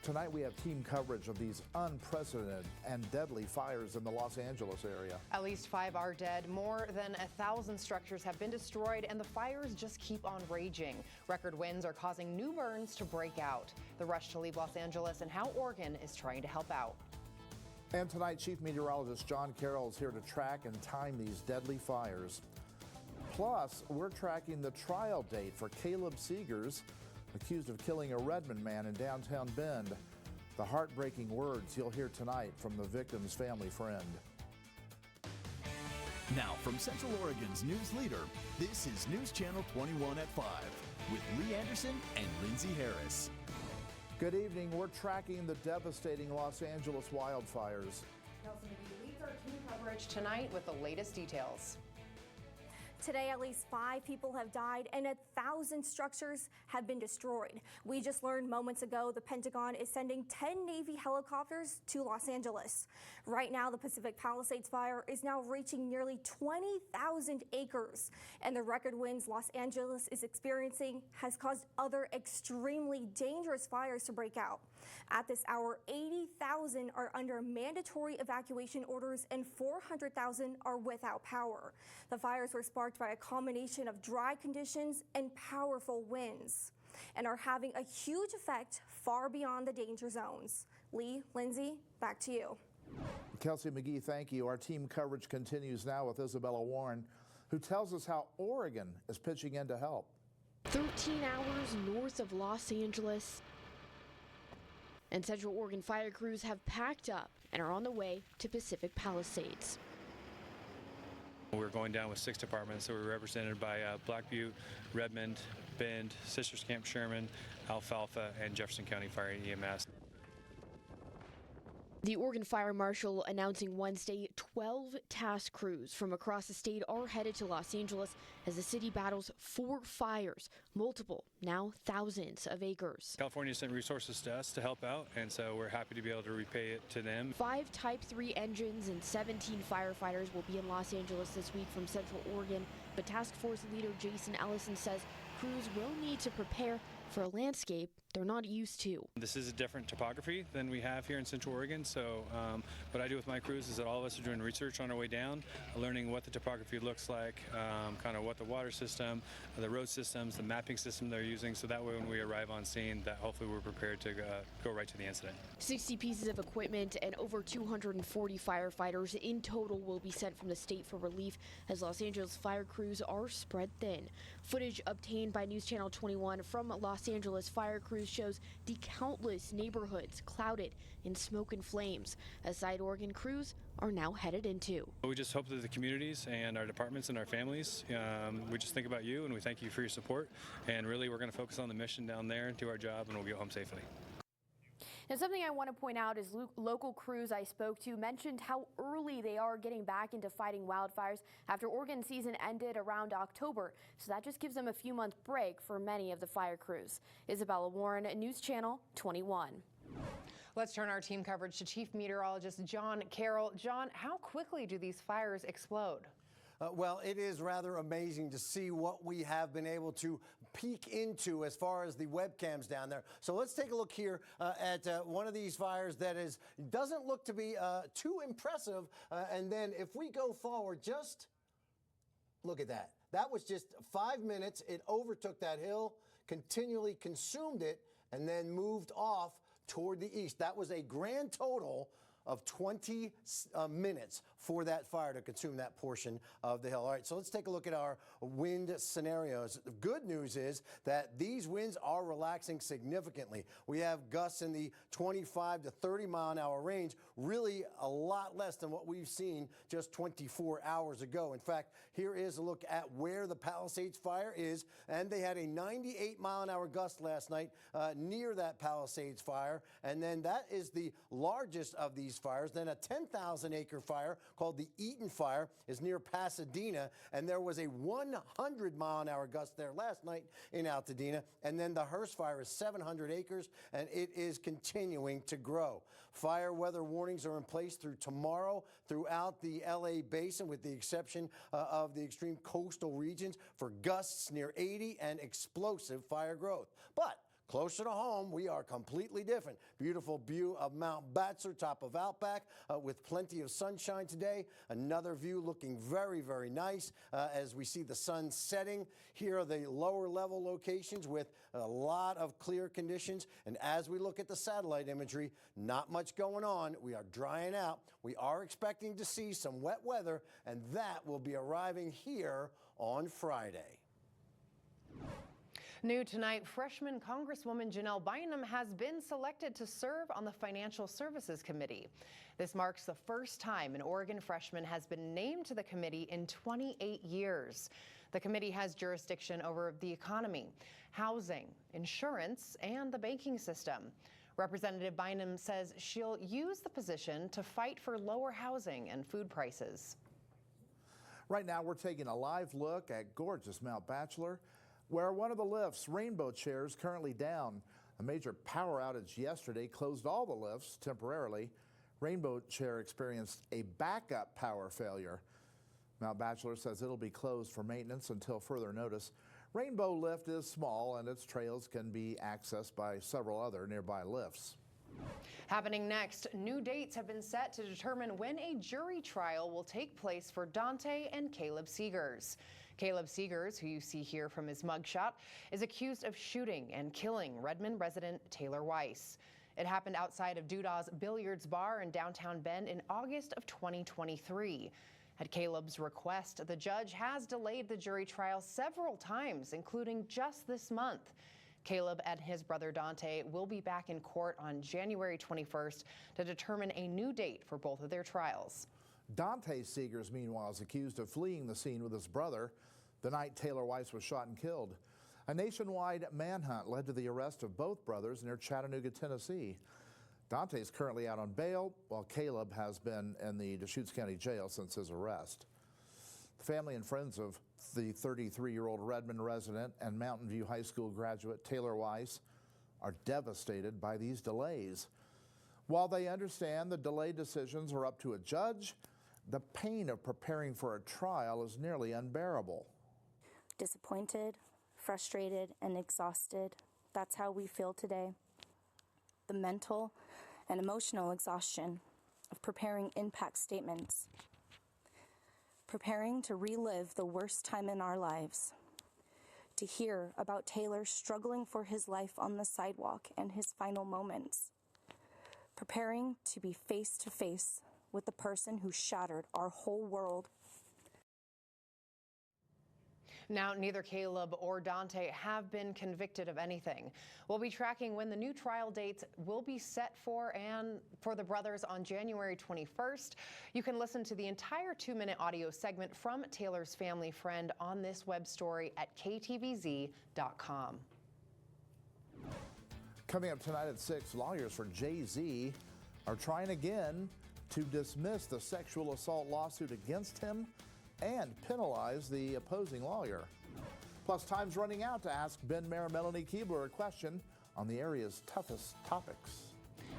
Tonight we have team coverage of these unprecedented and deadly fires in the Los Angeles area. At least 5 are dead. More than 1,000 structures have been destroyed, and the fires just keep on raging. Record winds are causing new burns to break out. The rush to leave Los Angeles and how Oregon is trying to help out. And tonight, Chief Meteorologist John Carroll is here to track and time these deadly fires. Plus, we're tracking the trial date for Caleb Seegers, accused of killing a Redmond man in downtown Bend. The heartbreaking words you'll hear tonight from the victim's family friend. Now from Central Oregon's news leader, this is News Channel 21 at 5 with Lee Anderson and Lindsay Harris. Good evening. We're tracking the devastating Los Angeles wildfires. Kelsey McGee leads our team coverage tonight with the latest details. Today, at least 5 people have died and 1,000 structures have been destroyed. We just learned moments ago the Pentagon is sending 10 Navy helicopters to Los Angeles. Right now, the Pacific Palisades fire is now reaching nearly 20,000 acres. And the record winds Los Angeles is experiencing has caused other extremely dangerous fires to break out. At this hour, 80,000 are under mandatory evacuation orders and 400,000 are without power. The fires were sparked by a combination of dry conditions and powerful winds and are having a huge effect far beyond the danger zones. Lee, Lindsay, back to you. Kelsey McGee, thank you. Our team coverage continues now with Isabella Warren, who tells us how Oregon is pitching in to help. 13 hours north of Los Angeles, and Central Oregon fire crews have packed up and are on the way to Pacific Palisades. We're going down with 6 departments, so we're represented by Black Butte, Redmond, Bend, Sisters Camp Sherman, Alfalfa, and Jefferson County Fire and EMS. The Oregon Fire Marshal announcing Wednesday 12 task crews from across the state are headed to Los Angeles as the city battles 4 fires, multiple, now thousands of acres. California sent resources to us to help out, and so we're happy to be able to repay it to them. 5 Type 3 engines and 17 firefighters will be in Los Angeles this week from Central Oregon, but Task Force leader Jason Ellison says crews will need to prepare for a landscape they're not used to. This is a different topography than we have here in Central Oregon, so what I do with my crews is that all of us are doing research on our way down, learning what the topography looks like, kind of what the water system, the road systems, the mapping system they're using, so that way when we arrive on scene, that hopefully we're prepared to go right to the incident. 60 pieces of equipment and over 240 firefighters in total will be sent from the state for relief as Los Angeles fire crews are spread thin. Footage obtained by News Channel 21 from Los Angeles fire crews shows the countless neighborhoods clouded in smoke and flames as side Oregon crews are now headed into. We just hope that the communities and our departments and our families, we just think about you and we thank you for your support, and really we're going to focus on the mission down there and do our job, and we'll get home safely. Now, something I want to point out is local crews I spoke to mentioned how early they are getting back into fighting wildfires after Oregon season ended around October. So that just gives them a few month break for many of the fire crews. Isabella Warren, News Channel 21. Let's turn our team coverage to Chief Meteorologist John Carroll. John, how quickly do these fires explode? Well, it is rather amazing to see what we have been able to peek into as far as the webcams down there. So let's take a look here at one of these fires that doesn't look to be too impressive. And then if we go forward, just look at that. That was just 5 minutes. It overtook that hill, continually consumed it, and then moved off toward the east. That was a grand total of 20 minutes for that fire to consume that portion of the hill. All right, so let's take a look at our wind scenarios. The good news is that these winds are relaxing significantly. We have gusts in the 25 to 30 mile an hour range, really a lot less than what we've seen just 24 hours ago. In fact, here is a look at where the Palisades fire is, and they had a 98 mile an hour gust last night near that Palisades fire, and then that is the largest of these fires. Then a 10,000 acre fire called the Eaton Fire is near Pasadena, and there was a 100 mile an hour gust there last night in Altadena. And then the Hearst Fire is 700 acres, and it is continuing to grow. Fire weather warnings are in place through tomorrow throughout the LA basin, with the exception of the extreme coastal regions for gusts near 80 and explosive fire growth. But closer to home, we are completely different. Beautiful view of Mount Bachelor, top of Outback, with plenty of sunshine today. Another view looking very, very nice as we see the sun setting. Here are the lower level locations with a lot of clear conditions. And as we look at the satellite imagery, not much going on. We are drying out. We are expecting to see some wet weather, and that will be arriving here on Friday. New tonight, freshman Congresswoman Janelle Bynum has been selected to serve on the Financial Services Committee. This marks the first time an Oregon freshman has been named to the committee in 28 years. The committee has jurisdiction over the economy, housing, insurance, and the banking system. Representative Bynum says she'll use the position to fight for lower housing and food prices. Right now, we're taking a live look at gorgeous Mount Bachelor, where one of the lifts, Rainbow Chair, is currently down. A major power outage yesterday closed all the lifts temporarily. Rainbow Chair experienced a backup power failure. Mount Bachelor says it'll be closed for maintenance until further notice. Rainbow Lift is small and its trails can be accessed by several other nearby lifts. Happening next, new dates have been set to determine when a jury trial will take place for Dante and Caleb Seegers. Caleb Seegers, who you see here from his mugshot, is accused of shooting and killing Redmond resident Taylor Weiss. It happened outside of Doodah's Billiards Bar in downtown Bend in August of 2023. At Caleb's request, the judge has delayed the jury trial several times, including just this month. Caleb and his brother Dante will be back in court on January 21st to determine a new date for both of their trials. Dante Seegers, meanwhile, is accused of fleeing the scene with his brother the night Taylor Weiss was shot and killed. A nationwide manhunt led to the arrest of both brothers near Chattanooga, Tennessee. Dante is currently out on bail, while Caleb has been in the Deschutes County Jail since his arrest. The family and friends of the 33-year-old Redmond resident and Mountain View High School graduate Taylor Weiss are devastated by these delays. While they understand the delayed decisions are up to a judge, the pain of preparing for a trial is nearly unbearable. Disappointed, frustrated, and exhausted. That's how we feel today. The mental and emotional exhaustion of preparing impact statements, preparing to relive the worst time in our lives, to hear about Taylor struggling for his life on the sidewalk and his final moments, preparing to be face to face with the person who shattered our whole world. Now, neither Caleb or Dante have been convicted of anything. We'll be tracking when the new trial dates will be set for the brothers on January 21st. You can listen to the entire 2-minute audio segment from Taylor's family friend on this web story at KTVZ.com. Coming up tonight at 6, lawyers for Jay-Z are trying again to dismiss the sexual assault lawsuit against him and penalize the opposing lawyer. Plus, time's running out to ask Ben Mayor Melanie Keebler a question on the area's toughest topics.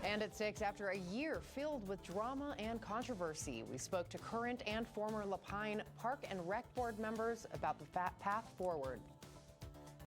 And at 6, after a year filled with drama and controversy, we spoke to current and former La Pine Park and Rec Board members about the path forward.